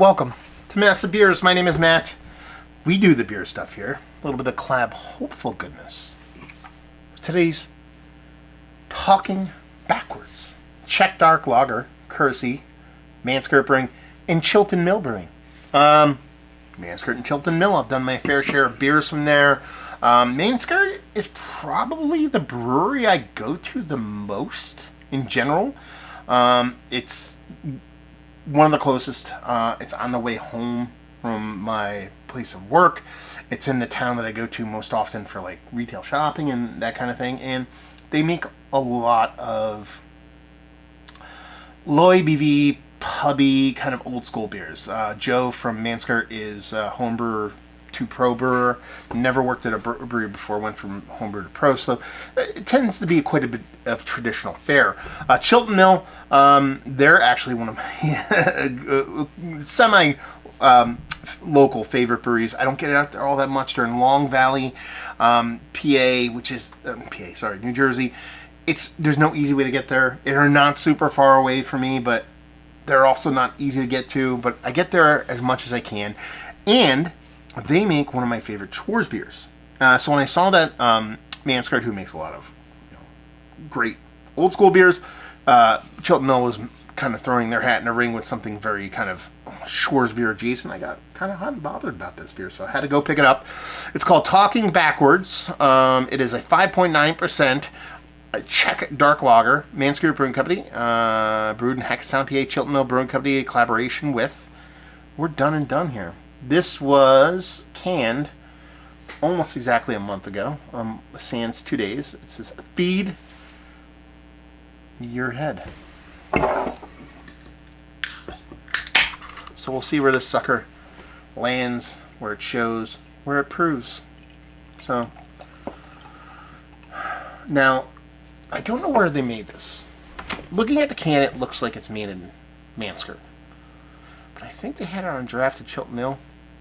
Welcome to Massive Beers. My name is Matt. We do the beer stuff here. A little bit of Clab hopeful goodness. Today's Talking Backwards. Czech Dark Lager, courtesy Manskirt Brewing and Chilton Mill Brewing. Manskirt and Chilton Mill. I've done my fair share of beers from there. Manskirt is probably the brewery I go to the most in general. It's one of the closest. It's on the way home from my place of work. It's in the town that I go to most often for like retail shopping and that kind of thing. And they make a lot of low ABV, pubby, kind of old school beers. Joe from Manskirt is a home brewer to pro brewer. Never worked at a brewery before, went from home brewer to pro, so it tends to be quite a bit of traditional fare. Chilton Mill, they're actually one of my semi local favorite breweries. I don't get out there all that much. They're in Long Valley, PA, which is New Jersey. There's no easy way to get there. They're not super far away from me, but they're also not easy to get to. But I get there as much as I can, and they make one of my favorite Schwarz beers. So when I saw that Manskirt, who makes a lot of great old school beers, Chilton Mill was kind of throwing their hat in the ring with something very kind of Schwarz beer adjacent. I got kind of hot and bothered about this beer, so I had to go pick it up. It's called Talking Backwards. It is a 5.9% Czech Dark Lager, Manskirt Brewing Company, brewed in Hackettstown, PA. Chilton Mill Brewing Company, a collaboration with. We're done and done here. This was canned almost exactly a month ago, sans 2 days. It says, feed your head. So we'll see where this sucker lands, where it shows, where it proves. So, now, I don't know where they made this. Looking at the can, it looks like it's made in Manskirt. But I think they had it on draft at Chilton Mill.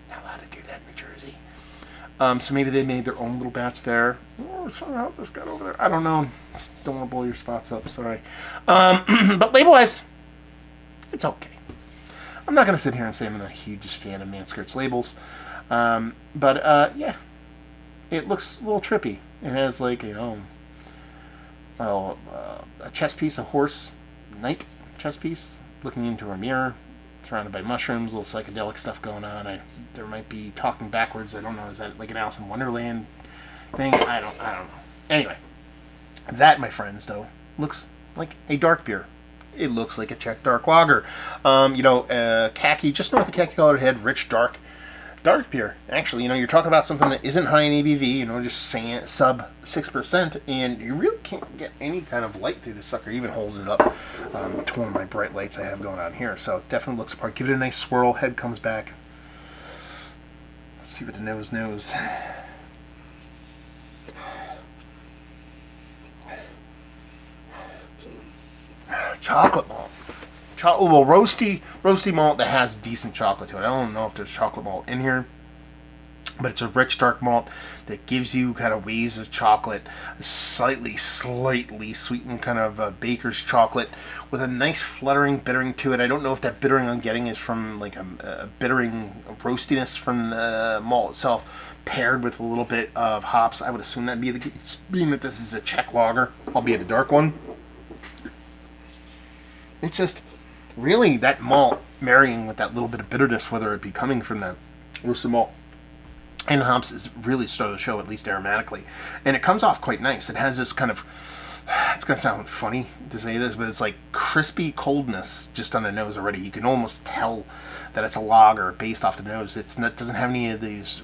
Not allowed to do that in New Jersey. So maybe they made their own little batch there. Or somehow this got over there. I don't know. Don't want to blow your spots up. Sorry. But label-wise, it's okay. I'm not going to sit here and say I'm a hugest fan of Manskirt's labels. Yeah. It looks a little trippy. It has like, a chess piece, a horse knight chess piece, looking into a mirror, surrounded by mushrooms, little psychedelic stuff going on. There might be talking backwards. I don't know. Is that like an Alice in Wonderland thing? I don't know. Anyway, that, my friends, though, looks like a dark beer. It looks like a Czech dark lager. Khaki, just north of khaki colored head, rich dark beer. Actually, you're talking about something that isn't high in ABV, just sub 6%, and you really can't get any kind of light through this sucker. Even holding it up to one of my bright lights I have going on here. So it definitely looks apart. Give it a nice swirl. Head comes back. Let's see what the nose knows. Chocolate malt. Roasty malt that has decent chocolate to it. I don't know if there's chocolate malt in here, but it's a rich dark malt that gives you kind of waves of chocolate, a slightly sweetened kind of baker's chocolate with a nice fluttering bittering to it. I don't know if that bittering I'm getting is from like a bittering roastiness from the malt itself paired with a little bit of hops. I would assume that'd be the case, being that this is a Czech lager, albeit a dark one. It's just really that malt marrying with that little bit of bitterness, whether it be coming from that roasted malt and hops, is really starting to show, at least aromatically. And it comes off quite nice. It has this kind of, it's going to sound funny to say this, but it's like crispy coldness just on the nose already. You can almost tell that it's a lager based off the nose. It doesn't have any of these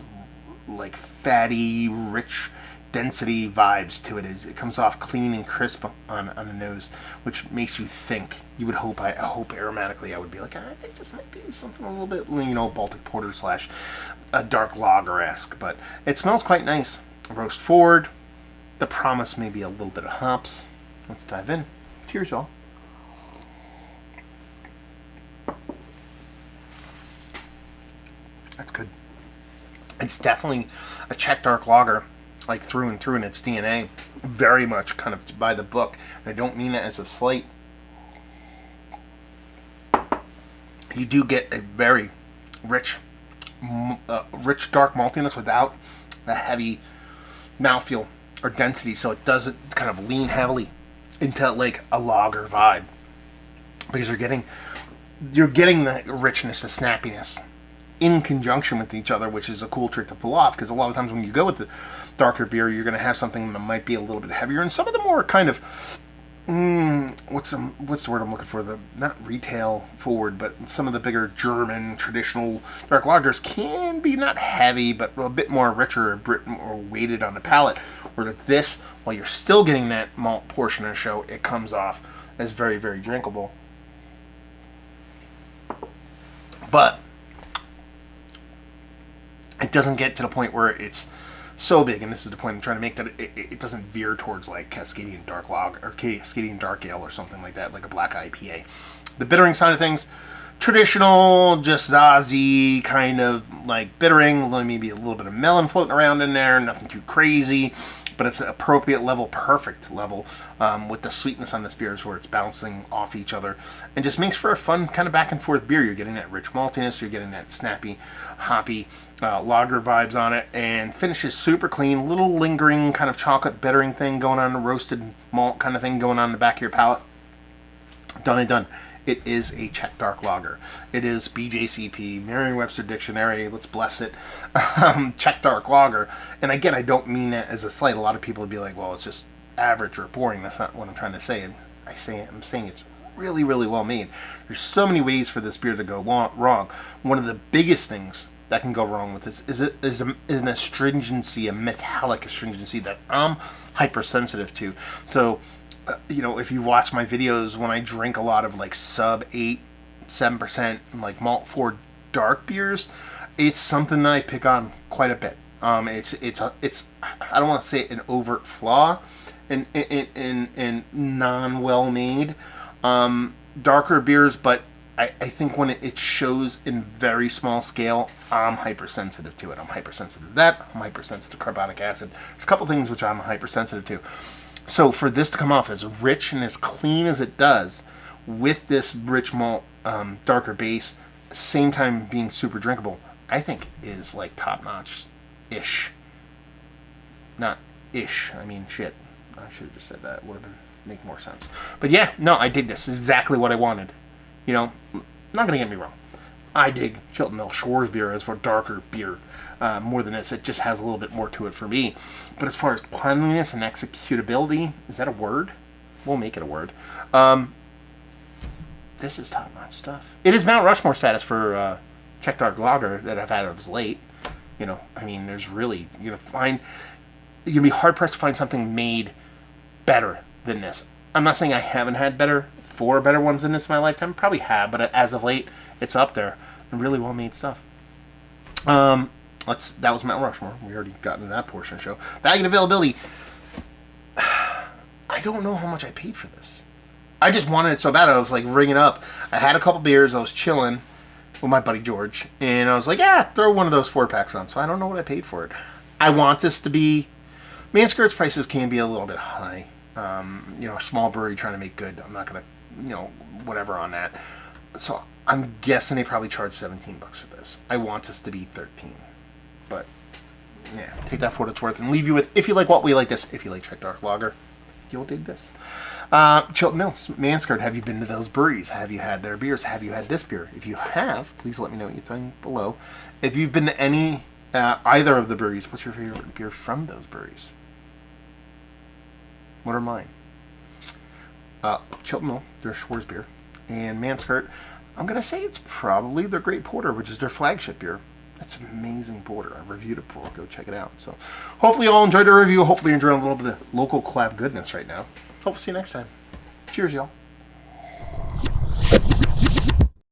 like fatty, rich density vibes to it. It comes off clean and crisp on the nose, which makes you think. You would hope. I hope aromatically I would be like, I think this might be something a little bit, Baltic Porter / a dark lager-esque. But it smells quite nice. Roast forward. The promise may be a little bit of hops. Let's dive in. Cheers, y'all. That's good. It's definitely a Czech dark lager, like through and through in its DNA. Very much kind of by the book. And I don't mean that as a slight. You do get a very rich, rich dark maltiness without a heavy mouthfeel or density, so it doesn't kind of lean heavily into like a lager vibe, because you're getting the richness, the snappiness in conjunction with each other, which is a cool trick to pull off, because a lot of times when you go with the darker beer, you're going to have something that might be a little bit heavier, and some of the more kind of what's the word I'm looking for, the not retail forward, but some of the bigger German traditional dark lagers can be not heavy, but a bit more richer, a bit more weighted on the palate, where this, while you're still getting that malt portion of the show, it comes off as very, very drinkable. But it doesn't get to the point where it's so big, and this is the point I'm trying to make, that it doesn't veer towards like Cascadian Dark Lager or Cascadian Dark Ale or something like that, like a black IPA. The bittering side of things, traditional, just Zazie kind of like bittering, maybe a little bit of melon floating around in there, nothing too crazy, but it's an appropriate level, perfect level, with the sweetness on this beer is where it's bouncing off each other, and just makes for a fun kind of back and forth beer. You're getting that rich maltiness, you're getting that snappy, hoppy lager vibes on it, and finishes super clean, little lingering kind of chocolate bittering thing going on, the roasted malt kind of thing going on in the back of your palate. Done and done. It is a Czech dark lager. It is BJCP, Merriam-Webster Dictionary, let's bless it, Czech dark lager. And again, I don't mean that as a slight. A lot of people would be like, well, it's just average or boring. That's not what I'm trying to say. And I'm saying it's really, really well made. There's so many ways for this beer to go wrong. One of the biggest things that can go wrong with this is an astringency, a metallic astringency that I'm hypersensitive to. So, if you watch my videos, when I drink a lot of like sub 8-7% like malt forward dark beers, it's something that I pick on quite a bit. It's I don't want to say an overt flaw in non well made darker beers, but I think when it shows in very small scale, I'm hypersensitive to it. I'm hypersensitive to that. I'm hypersensitive to carbonic acid. There's a couple things which I'm hypersensitive to. So for this to come off as rich and as clean as it does, with this rich malt, darker base, same time being super drinkable, I think is like top-notch-ish. Not ish, I mean shit. I should have just said that. It would have make more sense. But yeah, no, I dig this. This is exactly what I wanted. Not going to get me wrong. I dig Chilton Mill Schwarz beer as for darker beer. More than this, it just has a little bit more to it for me. But as far as cleanliness and executability, is that a word? We'll make it a word. This is top-notch stuff. It is Mount Rushmore status for Czech Dark Lager that I've had of late. There's really, you're going to be hard-pressed to find something made better than this. I'm not saying I haven't had better ones than this in my lifetime. Probably have, but as of late, it's up there. And really well-made stuff. That was Mount Rushmore. We already got into that portion of the show. Bag and availability. I don't know how much I paid for this. I just wanted it so bad. I was like ringing up. I had a couple beers. I was chilling with my buddy George, and I was like, yeah, throw one of those 4-packs on. So I don't know what I paid for it. I want this to be. Skirt's prices can be a little bit high. A small brewery trying to make good. I'm not gonna, whatever on that. So I'm guessing they probably charged $17 for this. I want this to be $13. But, yeah, take that for what it's worth and leave you with, if you like what we like this, if you like Czech Dark Lager, you'll dig this. Chilton Mill, Manskirt, have you been to those breweries? Have you had their beers? Have you had this beer? If you have, please let me know what you think below. If you've been to either of the breweries, what's your favorite beer from those breweries? What are mine? Chilton Mill, their Schwarz beer. And Manskirt, I'm going to say it's probably their Great Porter, which is their flagship beer. That's an amazing porter. I've reviewed it before. Go check it out. So hopefully you all enjoyed the review. Hopefully you're enjoying a little bit of local collab goodness right now. Hope to see you next time. Cheers, y'all.